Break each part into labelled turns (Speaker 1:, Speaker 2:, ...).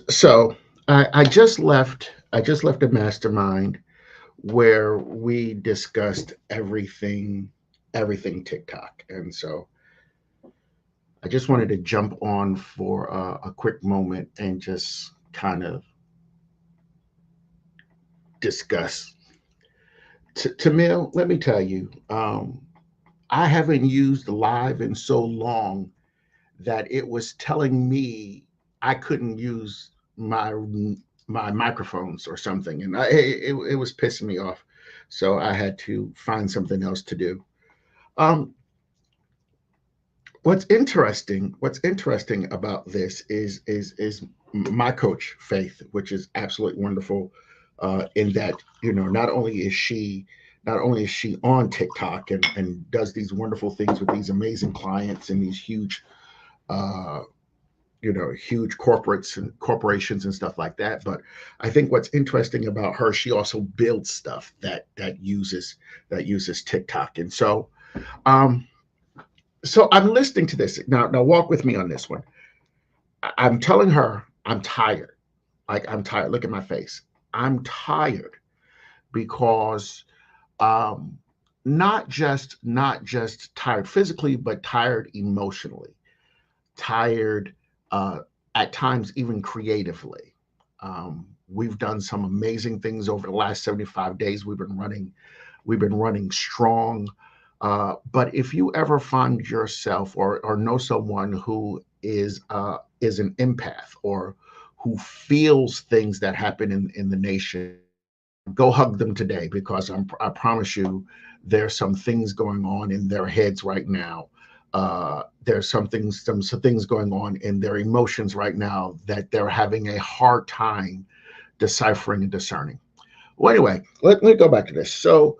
Speaker 1: So I just left. I just left a mastermind where we discussed everything TikTok, and so I just wanted to jump on for a quick moment and just kind of discuss. Tamil, let me tell you, I haven't used live in so long that it was telling me I couldn't use my microphones or something, and it was pissing me off. So I had to find something else to do. Um, what's interesting about this is my coach Faith, which is absolutely wonderful. In that, not only is she on TikTok and does these wonderful things with these amazing clients and these uh, huge corporations and stuff like that. But I think what's interesting about her, she also builds stuff that uses TikTok. And um, so I'm listening to this now. Now walk with me on this one. I'm telling her I'm tired. Like I'm tired. Look at my face. I'm tired because um, not just tired physically, but tired emotionally, tired uh, at times even creatively. We've done some amazing things over the last 75 days. We've been running strong. But if you ever find yourself or know someone who is an empath or who feels things that happen in the nation, go hug them today because I promise you, there's some things going on in their heads right now. There's some things going on in their emotions right now that they're having a hard time deciphering and discerning. Well, anyway, let me go back to this. So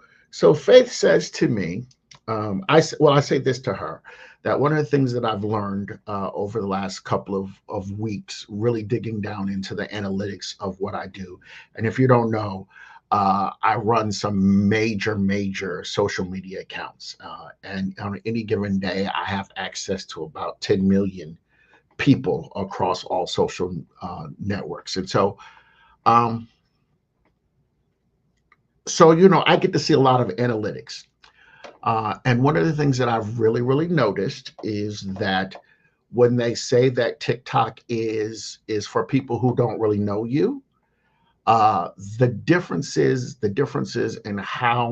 Speaker 1: Faith says to me, I say this to her, that one of the things that I've learned over the last couple of weeks, really digging down into the analytics of what I do, and if you don't know, I run some major social media accounts, and on any given day, I have access to about 10 million people across all social networks, and um, I get to see a lot of analytics. And one of the things that I've really noticed is that when they say that TikTok is for people who don't really know you, uh, the differences in how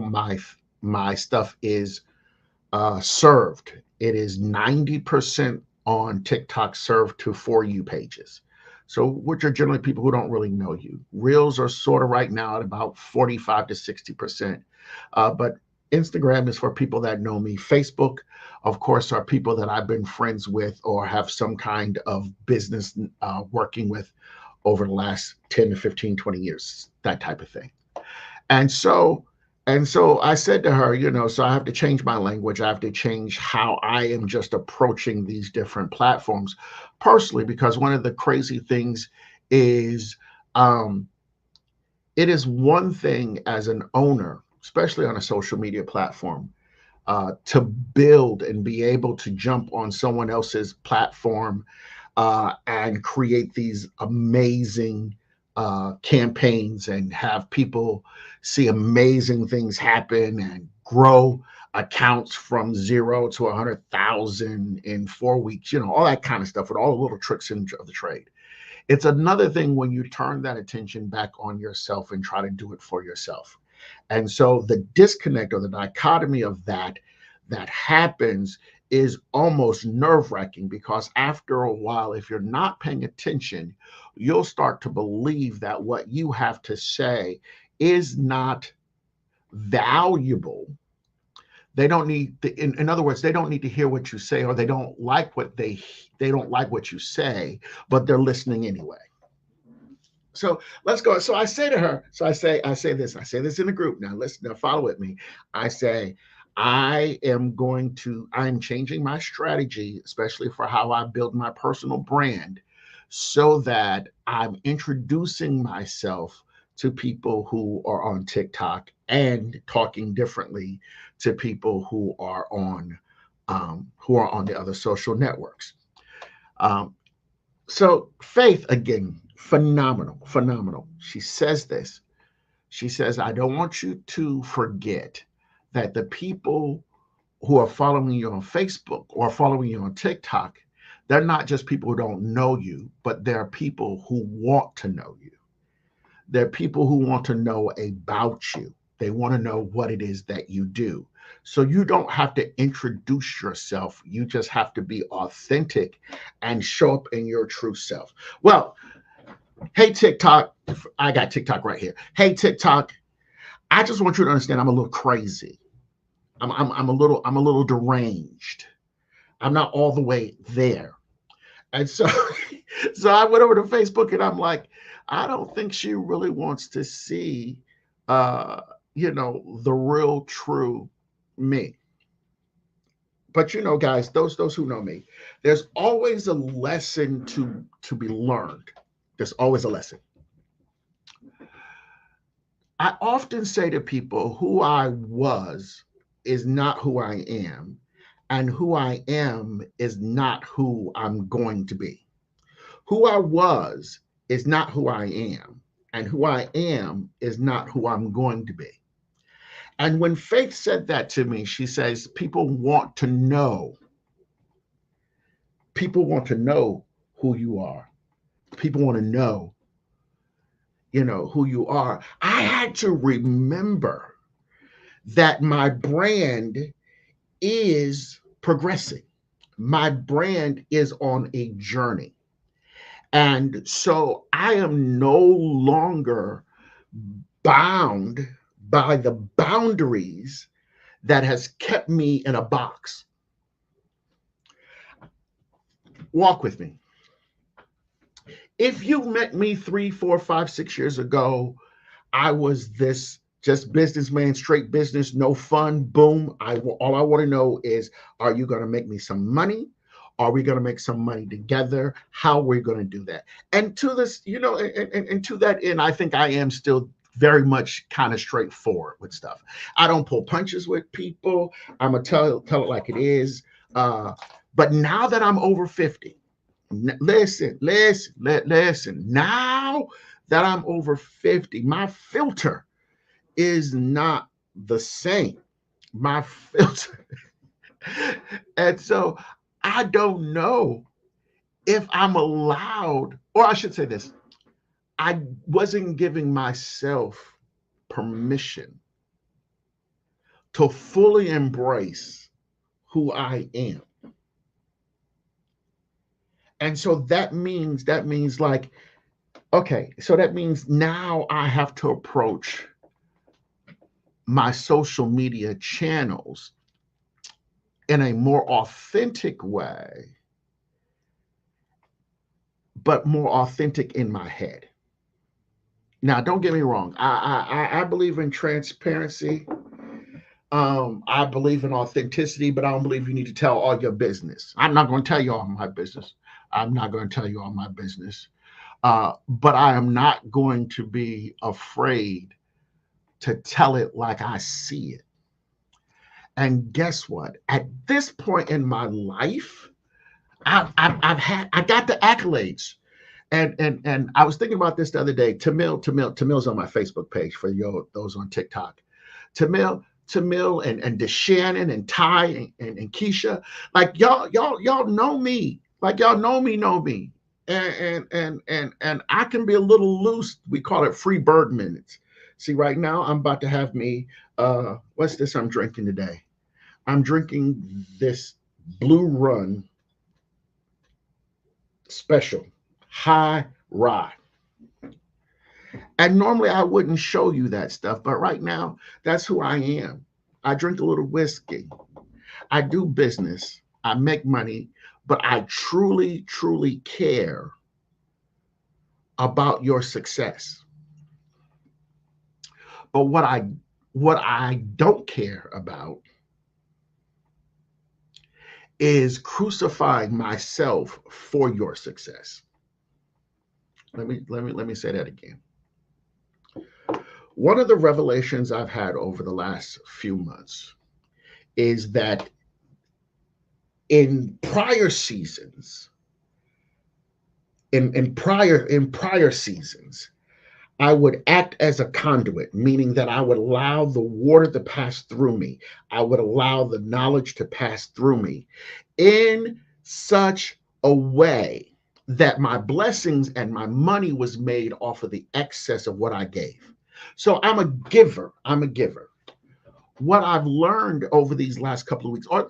Speaker 1: my stuff is served. It is 90% on TikTok served to For You pages. So, which are generally people who don't really know you. Reels are sort of right now at about 45 to 60%. But Instagram is for people that know me. Facebook, of course, are people that I've been friends with or have some kind of business working with over the last 10 to 15, 20 years, that type of thing. And so I said to her, so I have to change my language. I have to change how I am just approaching these different platforms personally, because one of the crazy things is um, it is one thing as an owner, especially on a social media platform, to build and be able to jump on someone else's platform and create these amazing campaigns and have people see amazing things happen and grow accounts from 0 to 100,000 in 4 weeks, all that kind of stuff with all the little tricks of the trade. It's another thing when you turn that attention back on yourself and try to do it for yourself. And so the disconnect or the dichotomy of that happens is almost nerve wracking, because after a while, if you're not paying attention, you'll start to believe that what you have to say is not valuable. They don't need to, in other words, they don't need to hear what you say, or they don't like what you say, but they're listening anyway. So let's go. So I say to her, I say this in the group. Now listen, now follow with me. I say, I'm changing my strategy, especially for how I build my personal brand, so that I'm introducing myself to people who are on TikTok and talking differently to people who are on the other social networks. Um, So Faith, again, phenomenal, phenomenal. She says this. She says, I don't want you to forget that the people who are following you on Facebook or following you on TikTok, they're not just people who don't know you, but they're people who want to know you. They're people who want to know about you. They want to know what it is that you do. So you don't have to introduce yourself. You just have to be authentic and show up in your true self. Well, hey, TikTok, I got TikTok right here. Hey, TikTok, I just want you to understand I'm a little crazy. I'm a little deranged. I'm not all the way there. And so so I went over to Facebook and I'm like, I don't think she really wants to see uh, the real true me. But guys, those who know me, there's always a lesson to be learned. There's always a lesson. I often say to people who I was is not who I am, and who I am is not who I'm going to be. Who I was is not who I am, and who I am is not who I'm going to be. And when Faith said that to me, she says, people want to know who you are. People want to know, who you are. I had to remember that my brand is progressing. My brand is on a journey. And so I am no longer bound by the boundaries that has kept me in a box. Walk with me. If you met me 3, 4, 5, 6 years ago, I was this just businessman, straight business, no fun. Boom. All I want to know is, are you going to make me some money? Are we going to make some money together? How are we going to do that? And to this, and to that end, I think I am still very much kind of straightforward with stuff. I don't pull punches with people. I'm gonna tell it like it is. But now that I'm over 50, listen. Now that I'm over 50, my filter is not the same. My filter. And so I don't know if I'm allowed, or I should say this, I wasn't giving myself permission to fully embrace who I am. And so that means like, okay, so that means now I have to approach my social media channels in a more authentic way, but more authentic in my head. Now, don't get me wrong. I believe in transparency. I believe in authenticity, but I don't believe you need to tell all your business. I'm not going to tell you all my business. I'm not going to tell you all my business. But I am not going to be afraid to tell it like I see it. And guess what? At this point in my life, I got the accolades. And I was thinking about this the other day. Tamil's on my Facebook page for those on TikTok. Tamil and DeShannon and Ty and Keisha, like y'all know me, like y'all know me, and I can be a little loose. We call it free bird minutes. See, right now I'm about to have me. What's this I'm drinking today? I'm drinking this Blue Run Special High Rye. And normally I wouldn't show you that stuff, but right now that's who I am. I drink a little whiskey. I do business. I make money, but I truly, truly care about your success. But what I don't care about is crucifying myself for your success. Let me say that again. One of the revelations I've had over the last few months is that in prior seasons, in prior seasons, I would act as a conduit, meaning that I would allow the water to pass through me. I would allow the knowledge to pass through me in such a way that my blessings and my money was made off of the excess of what I gave. So I'm a giver. I'm a giver. What I've learned over these last couple of weeks, or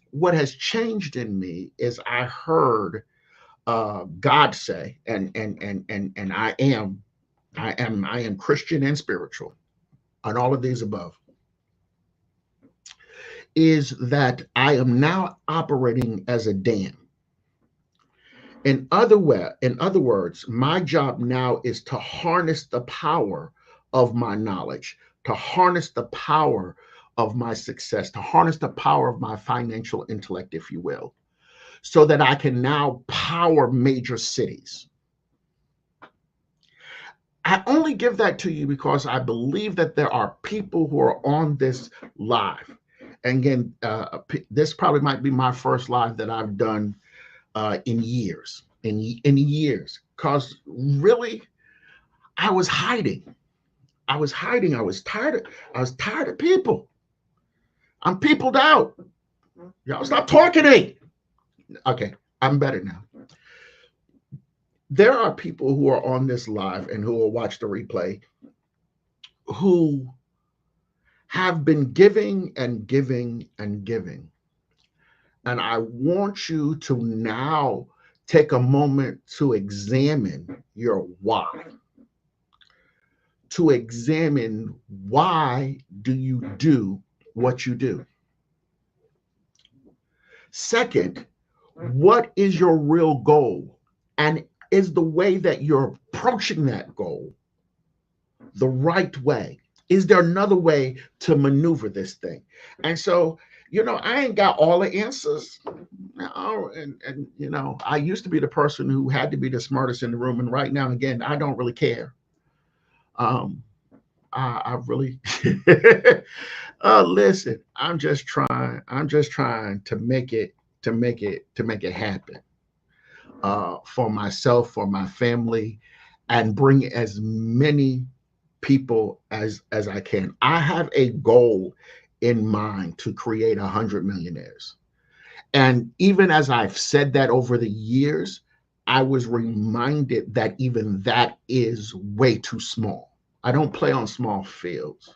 Speaker 1: what has changed in me is I heard God say, and I am Christian and spiritual, and all of these above, is that I am now operating as a dam. In other words, my job now is to harness the power of my knowledge, to harness the power of my success, to harness the power of my financial intellect, if you will, so that I can now power major cities. I only give that to you because I believe that there are people who are on this live. And again, this probably might be my first live that I've done in years, in years, because really, I was hiding. I was hiding. I was tired. I was tired of people. I'm peopled out. Y'all stop talking to me. Okay, I'm better now. There are people who are on this live and who will watch the replay who have been giving and giving and giving. And I want you to now take a moment to examine your why. To examine why do you do what you do? Second, what is your real goal? And is the way that you're approaching that goal the right way? Is there another way to maneuver this thing? And so, I ain't got all the answers. No, and I used to be the person who had to be the smartest in the room, and right now, again, I don't really care. I really listen. I'm just trying. I'm just trying to make it happen for myself, for my family, and bring as many people as I can. I have a goal in mind to create 100 millionaires. And even as I've said that over the years, I was reminded that even that is way too small. I don't play on small fields.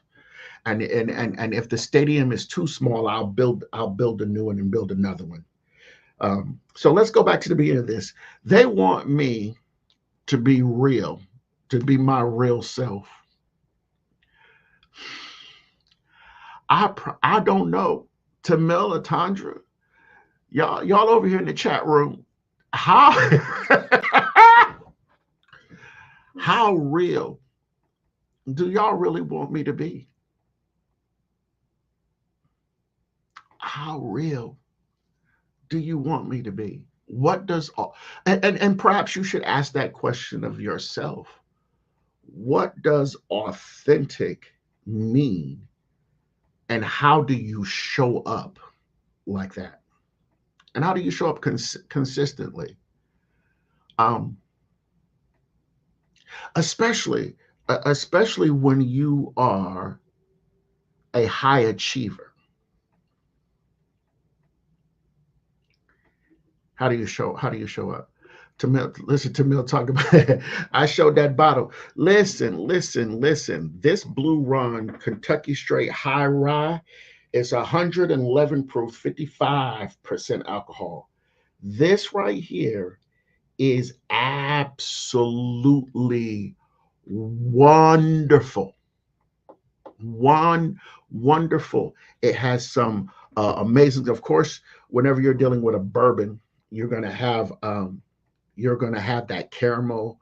Speaker 1: And if the stadium is too small, I'll build a new one and build another one. So let's go back to the beginning of this. They want me to be real, to be my real self. I don't know. Tamil, Tandra, y'all over here in the chat room, how how real do y'all really want me to be? How real do you want me to be? What does and perhaps you should ask that question of yourself. What does authentic mean? And how do you show up like that? And how do you show up consistently? Especially when you are a high achiever. How do you show up? Listen to Mill talk about it. I showed that bottle. Listen. This Blue Run Kentucky Straight High Rye is 111 proof, 55% alcohol. This right here is absolutely wonderful. Wonderful. It has some amazing, of course, whenever you're dealing with a bourbon, you're going to have that caramel.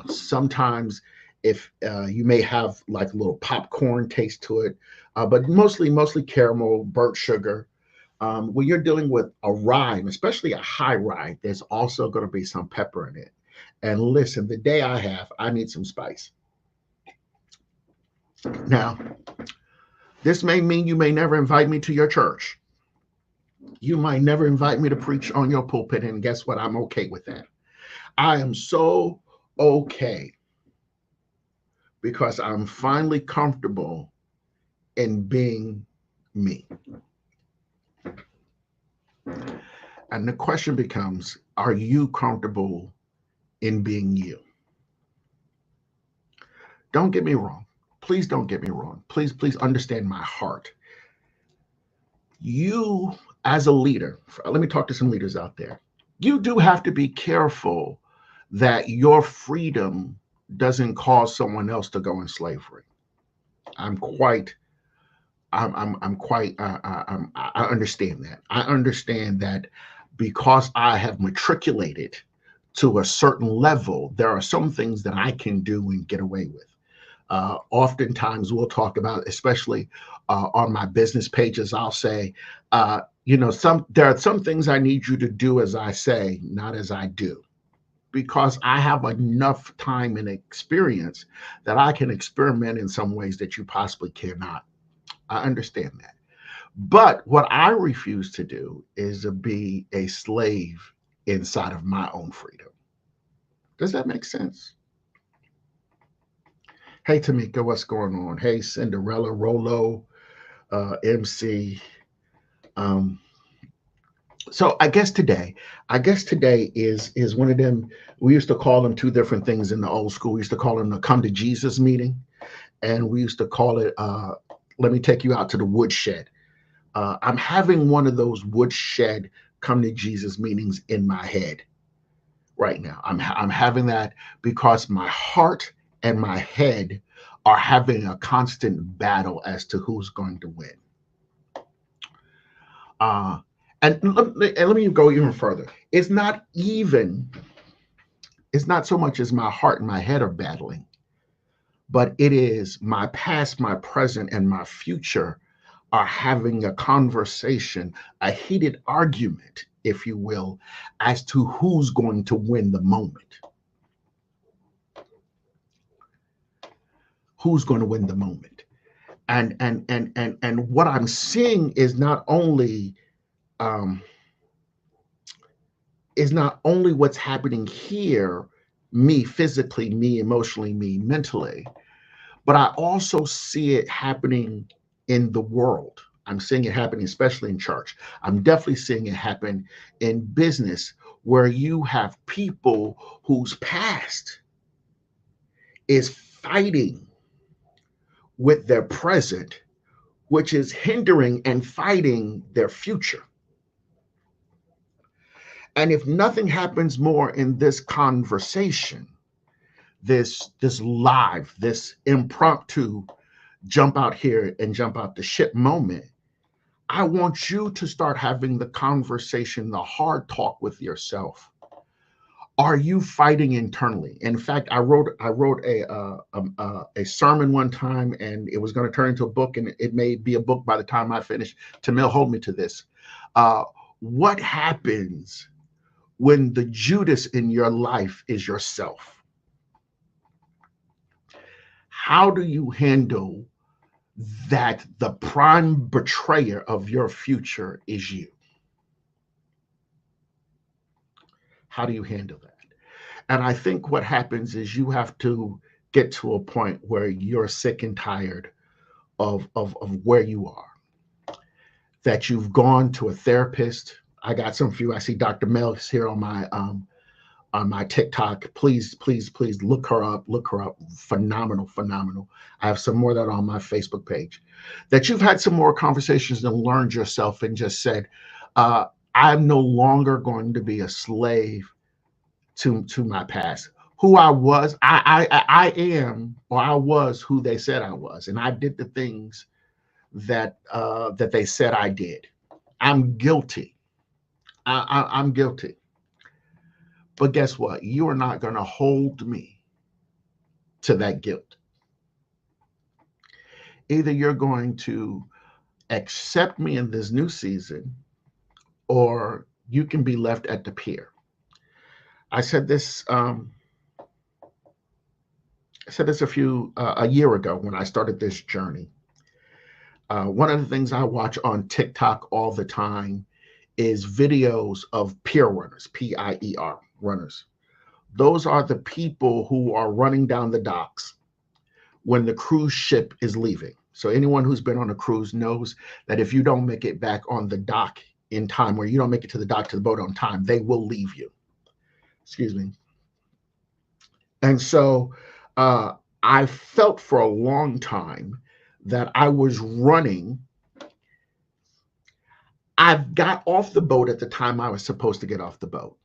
Speaker 1: Sometimes if you may have like a little popcorn taste to it, but mostly caramel, burnt sugar. When you're dealing with a rye, especially a high rye, there's also going to be some pepper in it. And listen, the day I need some spice. Now, this may mean you may never invite me to your church. You might never invite me to preach on your pulpit, and guess what? I'm okay with that. I am so okay because I'm finally comfortable in being me. And the question becomes, are you comfortable in being you? Don't get me wrong. Please don't get me wrong. Please understand my heart. You, as a leader, let me talk to some leaders out there. You do have to be careful that your freedom doesn't cause someone else to go in slavery. I'm quite I'm quite I understand that. I understand that because I have matriculated to a certain level, there are some things that I can do and get away with. Oftentimes, we'll talk about, especially on my business pages, I'll say, there are some things I need you to do as I say, not as I do, because I have enough time and experience that I can experiment in some ways that you possibly cannot. I understand that. But what I refuse to do is to be a slave inside of my own freedom. Does that make sense? Hey, Tamika, what's going on? Hey, Cinderella, Rolo, MC. Um, so I guess today is one of them. We used to call them two different things in the old school. We used to call them the come to Jesus meeting, and we used to call it let me take you out to the woodshed. I'm having one of those woodshed come to Jesus meetings in my head right now. I'm having that because my heart and my head are having a constant battle as to who's going to win. Uh, and let me go even further. It's not so much as my heart and my head are battling, but it is my past, my present, and my future are having a conversation, a heated argument, if you will, as to who's going to win the moment. Who's going to win the moment? And what I'm seeing um, is not only what's happening here, me physically, me emotionally, me mentally, but I also see it happening in the world. I'm seeing it happening, especially in church. I'm definitely seeing it happen in business, where you have people whose past is fighting with their present, which is hindering and fighting their future. And if nothing happens more in this conversation, this live, this impromptu jump out here and jump out the ship moment, I want you to start having the conversation, the hard talk with yourself. Are you fighting internally? In fact, I wrote a sermon one time, and it was going to turn into a book, and it may be a book by the time I finish. Tamil, hold me to this. Uh, what happens when the Judas in your life is yourself? How do you handle that the prime betrayer of your future is you? How do you handle that? And I think what happens is you have to get to a point where you're sick and tired of where you are, that you've gone to a therapist. I got some for you. I see Dr. Mel's here on my TikTok. Please look her up. Look her up. Phenomenal, phenomenal. I have some more of that on my Facebook page. That you've had some more conversations and learned yourself and just said, uh, I'm no longer going to be a slave to my past. Who I was, I am, or I was who they said I was, and I did the things that they said I did. I'm guilty. I'm guilty. But guess what? You are not going to hold me to that guilt. Either you're going to accept me in this new season, or you can be left at the pier. I said this. I said this a year ago when I started this journey. One of the things I watch on TikTok all the time is videos of peer runners, PIER runners, Those are the people who are running down the docks when the cruise ship is leaving. So anyone who's been on a cruise knows that if you don't make it back on the dock in time, or you don't make it to the dock to the boat on time, they will leave you. Excuse me. And so I felt for a long time that I was running. I got off the boat at the time I was supposed to get off the boat.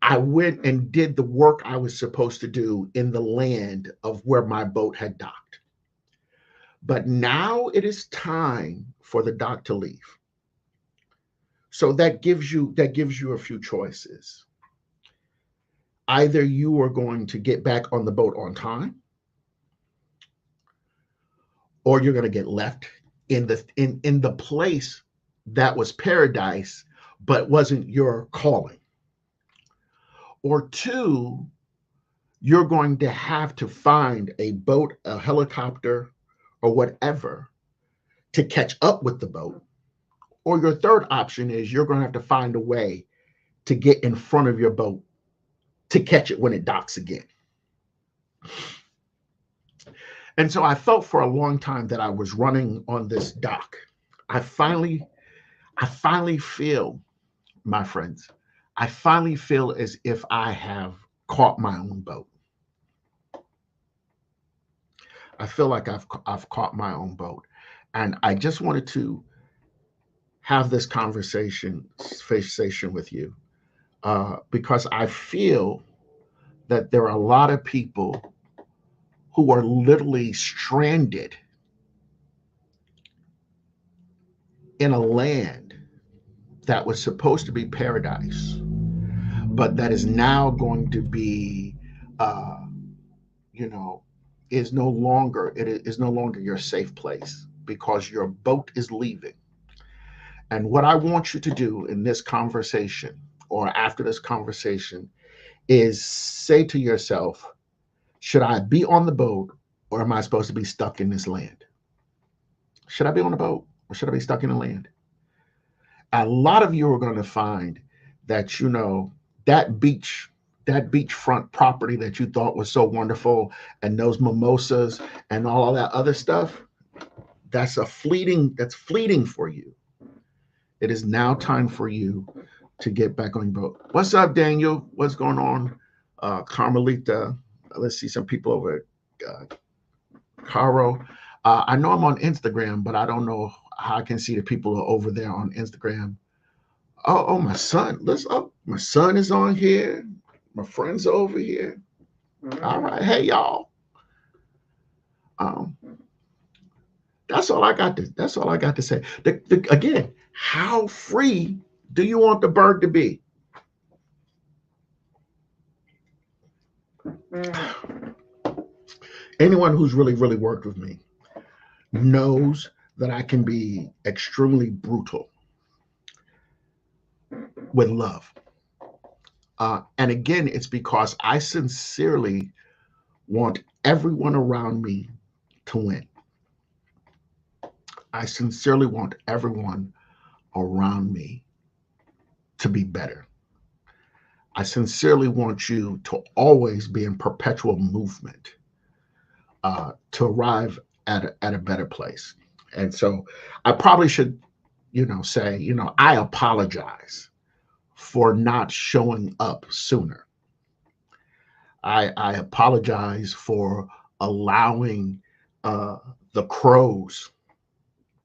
Speaker 1: I went and did the work I was supposed to do in the land of where my boat had docked. But now it is time for the dock to leave. So that gives you a few choices. Either you are going to get back on the boat on time, or you're going to get left in the place that was paradise but wasn't your calling. Or two, you're going to have to find a boat, a helicopter, or whatever to catch up with the boat. Or your third option is you're going to have to find a way to get in front of your boat to catch it when it docks again. And so I felt for a long time that I was running on this dock. I finally, I finally feel, my friends, I finally feel as if I have caught my own boat. I feel like I've caught my own boat, and I just wanted to have this conversation with you, because I feel that there are a lot of people who are literally stranded in a land that was supposed to be paradise, but that is now going to be, uh, you know, is no longer your safe place because your boat is leaving. And what I want you to do in this conversation or after this conversation is say to yourself, should I be on the boat, or am I supposed to be stuck in this land? Should I be on the boat, or should I be stuck in the land? A lot of you are going to find that, that beach, that beachfront property that you thought was so wonderful, and those mimosas and all of that other stuff, that's fleeting for you. It is now time for you to get back on your boat. What's up, Daniel? What's going on? Carmelita. Let's see some people over at Caro. I know I'm on Instagram, but I don't know how I can see the people who are over there on Instagram. Oh, my son. Let's up. My son is on here. My friends are over here. All right. Hey, y'all. Um, that's all I got to say. Again, how free do you want the bird to be? Anyone who's really, really worked with me knows that I can be extremely brutal with love. And again, it's because I sincerely want everyone around me to win. I sincerely want everyone around me to be better. I sincerely want you to always be in perpetual movement, to arrive at a better place. And so I probably should, say, I apologize for not showing up sooner. I apologize for allowing uh, the crows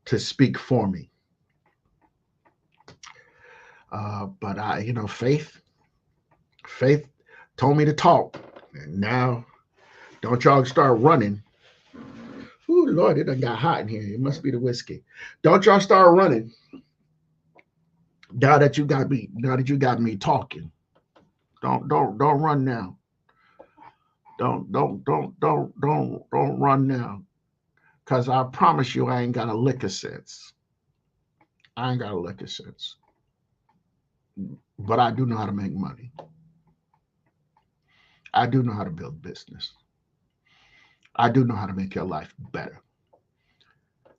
Speaker 1: to speak for me. But faith told me to talk. And now, don't y'all start running. Ooh, Lord, it done got hot in here. It must be the whiskey. Don't y'all start running. Now that you got me talking. Don't run now. Don't run now. Cause I promise you I ain't got a lick of sense. I ain't got a lick of sense. But I do know how to make money. I do know how to build business. I do know how to make your life better.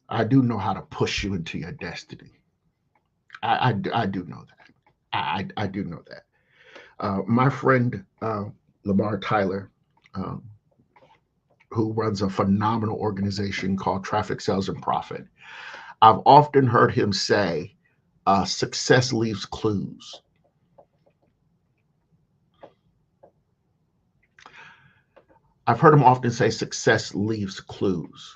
Speaker 1: I do know how to push you into your destiny. I do know that. I do know that. My friend Lamar Tyler, um, who runs a phenomenal organization called Traffic Sales and Profit. I've often heard him say, success leaves clues. I've heard him often say success leaves clues.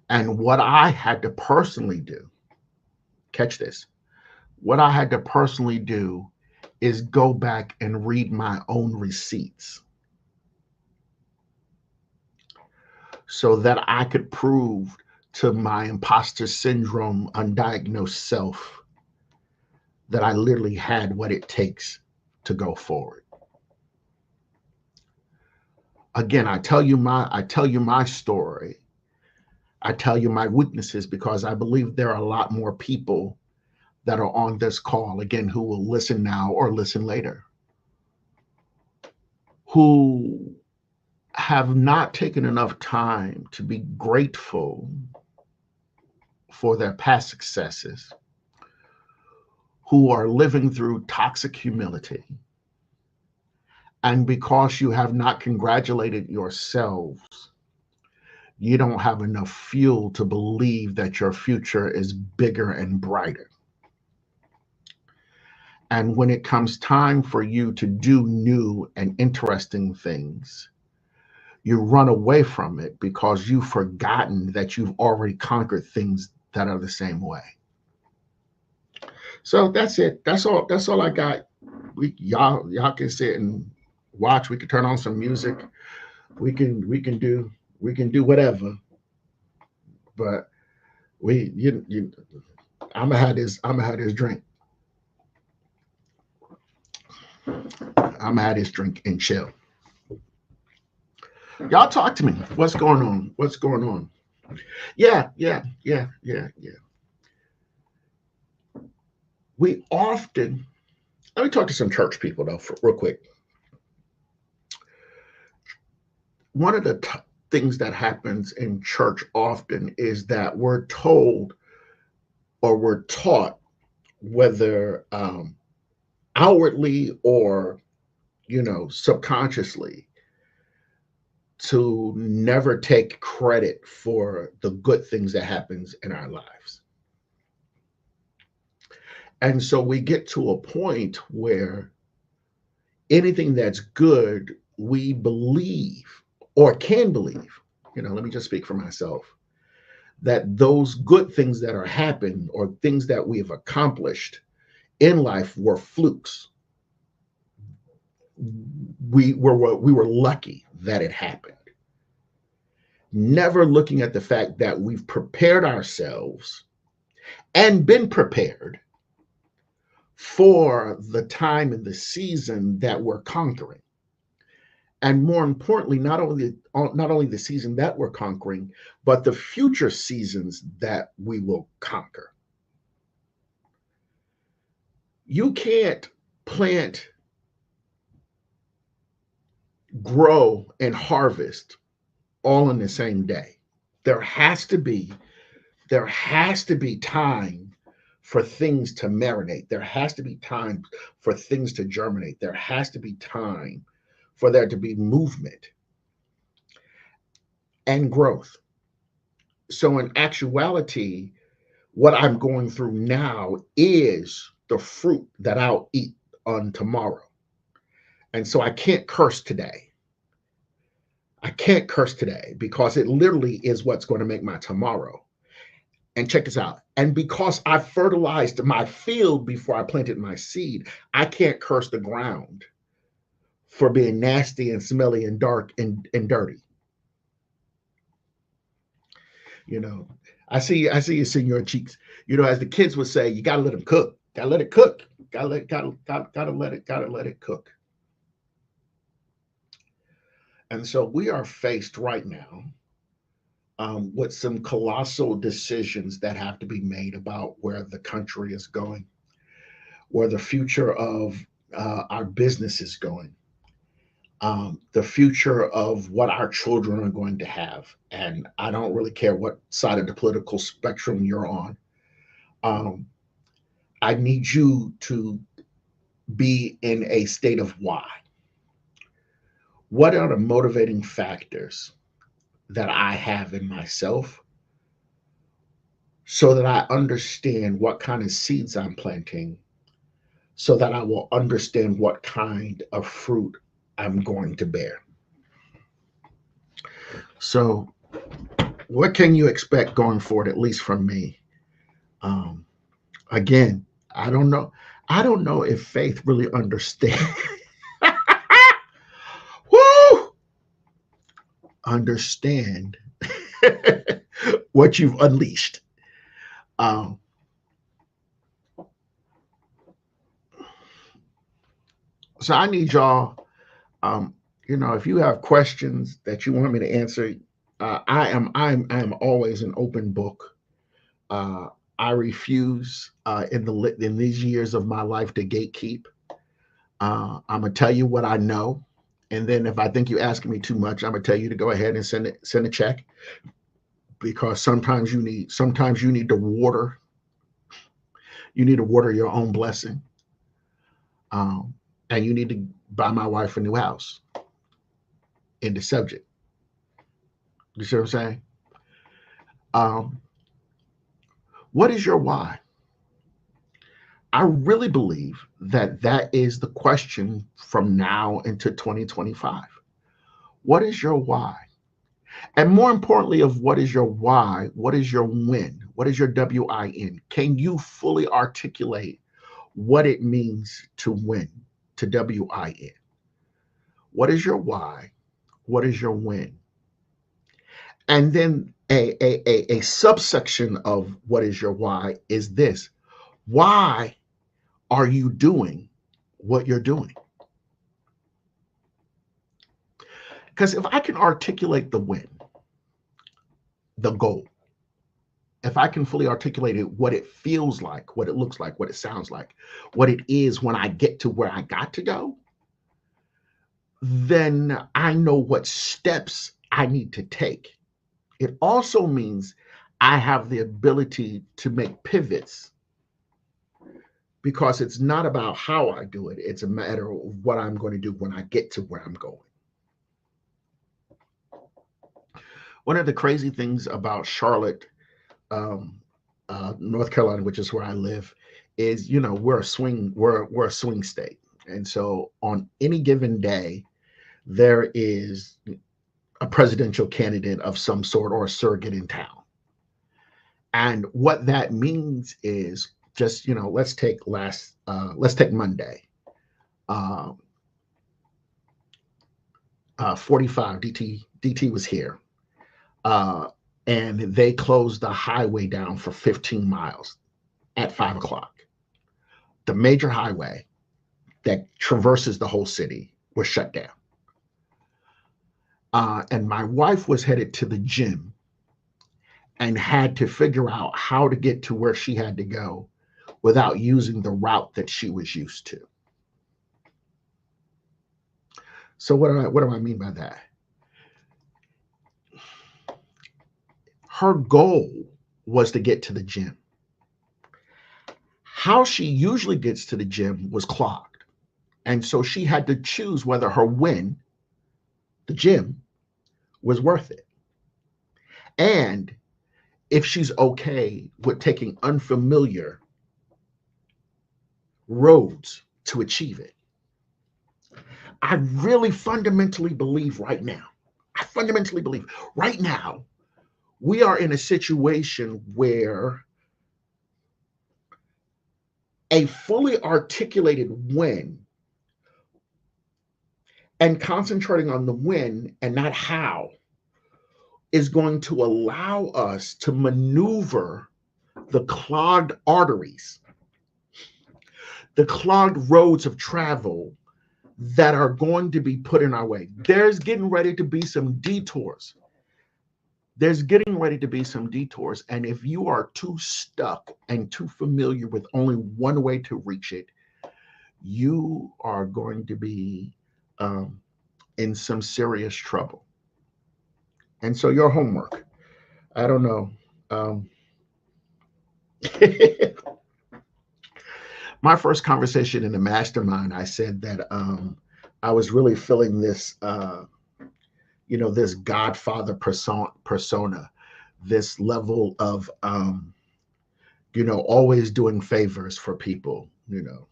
Speaker 1: And what I had to personally do, catch this, what I had to personally do is go back and read my own receipts so that I could prove to my imposter syndrome, undiagnosed self that I literally had what it takes to go forward. Again, I tell you my story. I tell you my weaknesses because I believe there are a lot more people that are on this call, again, who will listen now or listen later, who have not taken enough time to be grateful for their past successes, who are living through toxic humility. And because you have not congratulated yourselves, you don't have enough fuel to believe that your future is bigger and brighter. And when it comes time for you to do new and interesting things, you run away from it because you've forgotten that you've already conquered things that are the same way. So that's it. That's all I got. Y'all can sit and watch. We can turn on some music. We can do whatever. But I'm gonna have this drink. I'm gonna have this drink and chill. Y'all talk to me. What's going on? What's going on? Yeah. We often, let me talk to some church people though, real quick. One of the things that happens in church often is that we're told or we're taught, whether outwardly or subconsciously, to never take credit for the good things that happens in our lives. And so we get to a point where anything that's good, we believe or can believe, let me just speak for myself, that those good things that are happening or things that we have accomplished in life were flukes. We were lucky that it happened. Never looking at the fact that we've prepared ourselves and been prepared for the time and the season that we're conquering. And more importantly, not only the season that we're conquering, but the future seasons that we will conquer. You can't plant, grow, and harvest all in the same day. There has to be time for things to marinate. There has to be time for things to germinate. There has to be time for there to be movement and growth. So in actuality, what I'm going through now is the fruit that I'll eat on tomorrow. And so I can't curse today. I can't curse today because it literally is what's going to make my tomorrow. And check this out. And because I fertilized my field before I planted my seed, I can't curse the ground for being nasty and smelly and dark and dirty. I see you seeing your cheeks. As the kids would say, you gotta let them cook. Gotta let it cook. Gotta let it cook. And so we are faced right now with some colossal decisions that have to be made about where the country is going, where the future of our business is going, the future of what our children are going to have. And I don't really care what side of the political spectrum you're on. I need you to be in a state of why. What are the motivating factors that I have in myself so that I understand what kind of seeds I'm planting so that I will understand what kind of fruit I'm going to bear. So, what can you expect going forward, at least from me? Um, Again, I don't know. I don't know if Faith really understands. Woo! Understand what you've unleashed. Um, so I need y'all. Um, if you have questions that you want me to answer, I am always an open book. Uh, I refuse in these years of my life to gatekeep. I'm gonna tell you what I know, and then if I think you're asking me too much, I'm gonna tell you to go ahead and send a check because sometimes you need to water your own blessing, um, and you need to buy my wife a new house. In the subject, you see what I'm saying? Um, what is your why? I really believe that that is the question from now into 2025. What is your why? And more importantly, of what is your why, what is your win? What is your WIN? Can you fully articulate what it means to win, to WIN? What is your why? What is your win? And then a subsection of what is your why is this: why are you doing what you're doing? Because if I can articulate the win, the goal, if I can fully articulate it, what it feels like, what it looks like, what it sounds like, what it is when I get to where I got to go, then I know what steps I need to take. It also means I have the ability to make pivots because it's not about how I do it, it's a matter of what I'm going to do when I get to where I'm going. One of the crazy things about Charlotte, um, North Carolina, which is where I live, is we're a swing state, and so on any given day there is a presidential candidate of some sort or a surrogate in town. And what that means is just let's take Monday. Uh, 45 DT was here, uh, and they closed the highway down for 15 miles at 5 o'clock. The major highway that traverses the whole city was shut down. And my wife was headed to the gym and had to figure out how to get to where she had to go without using the route that she was used to. So what do I mean by that? Her goal was to get to the gym. How she usually gets to the gym was clogged. And so she had to choose whether her win, the gym, was worth it. And if she's okay with taking unfamiliar roads to achieve it. I really fundamentally believe right now, we are in a situation where a fully articulated win and concentrating on the win and not how is going to allow us to maneuver the clogged arteries, the clogged roads of travel that are going to be put in our way. There's getting ready to be some detours. And if you are too stuck and too familiar with only one way to reach it, you are going to be in some serious trouble. And so your homework, I don't know. My first conversation in the mastermind, I said that I was really feeling this, this Godfather persona, this level of, always doing favors for people, you know,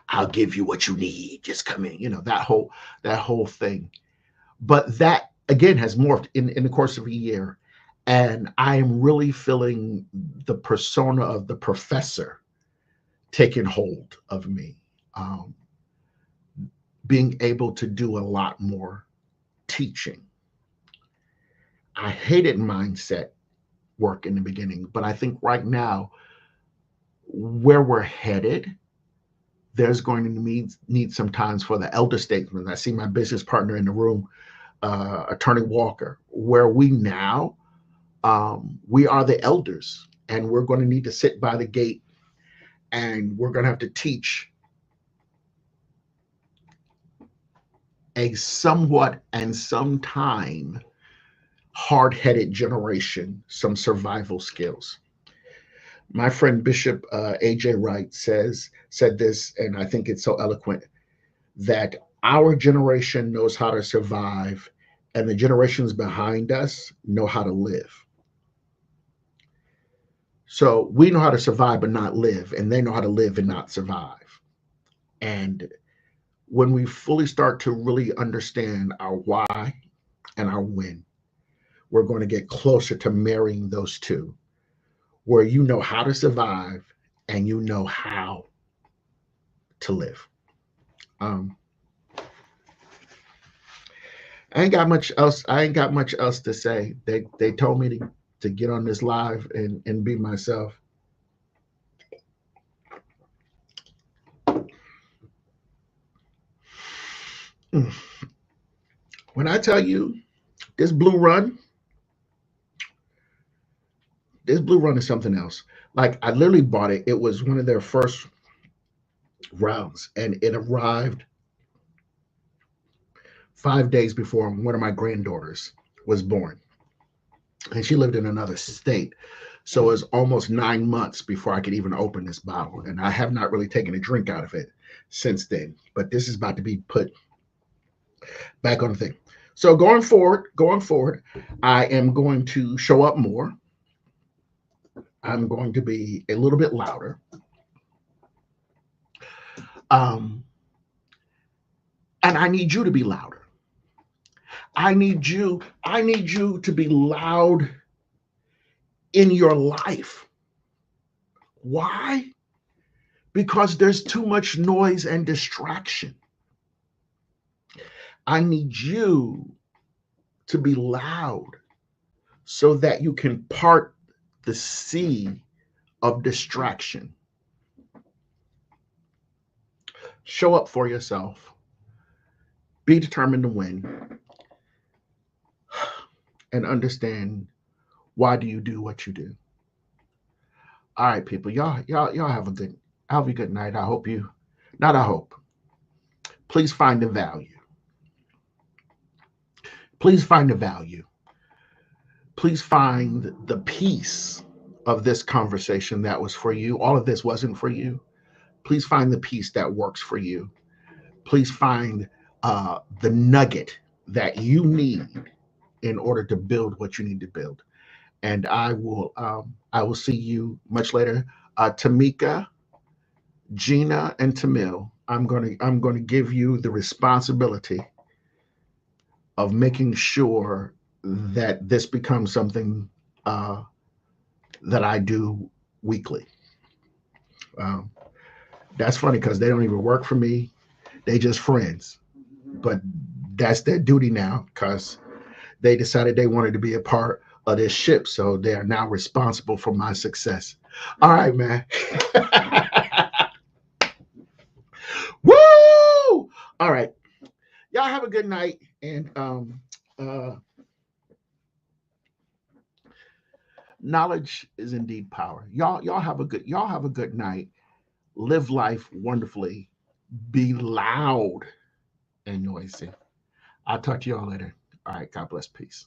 Speaker 1: I'll give you what you need. Just come in, that whole thing. But that again has morphed in the course of a year. And I am really feeling the persona of the professor taking hold of me. Um, Being able to do a lot more teaching. I hated mindset work in the beginning, but I think right now, where we're headed, there's going to need some times for the elder statesmen. I see my business partner in the room, Attorney Walker, where we are the elders, and we're going to need to sit by the gate, and we're going to have to teach a somewhat and sometime hard-headed generation some survival skills. My friend Bishop A.J. Wright said this, and I think it's so eloquent, that our generation knows how to survive, and the generations behind us know how to live. So we know how to survive but not live, and they know how to live and not survive. And when we fully start to really understand our why and our when, we're going to get closer to marrying those two, where you know how to survive and you know how to live. Um, I ain't got much else. I ain't got much else to say. They told me to get on this live and be myself. Mm. When I tell you this blue run, this blue run is something else. Like I literally bought it. It was one of their first rounds, and it arrived 5 days before one of my granddaughters was born, and she lived in another state. So it was almost 9 months before I could even open this bottle, and I have not really taken a drink out of it since then. But this is about to be put back on the thing. So going forward, I am going to show up more. I'm going to be a little bit louder. Um, and I need you to be louder. I need you to be loud in your life. Why? Because there's too much noise and distraction. I need you to be loud so that you can part the sea of distraction. Show up for yourself. Be determined to win, and understand why do you do what you do. All right, people. Y'all have a good night. I hope you not I hope. Please find the value. Please find the value. Please find the piece of this conversation that was for you. All of this wasn't for you. Please find the piece that works for you. Please find the nugget that you need in order to build what you need to build. And I will see you much later. Tamika, Gina, and Tamil, I'm gonna give you the responsibility of making sure that this becomes something uh, that I do weekly. Um, that's funny because they don't even work for me; they just friends. But that's their duty now because they decided they wanted to be a part of this ship, so they are now responsible for my success. All right, man. Woo! All right, y'all have a good night, and uh, knowledge is indeed power. Y'all have a good night. Live life wonderfully. Be loud and noisy. I'll talk to y'all later. All right. God bless. Peace.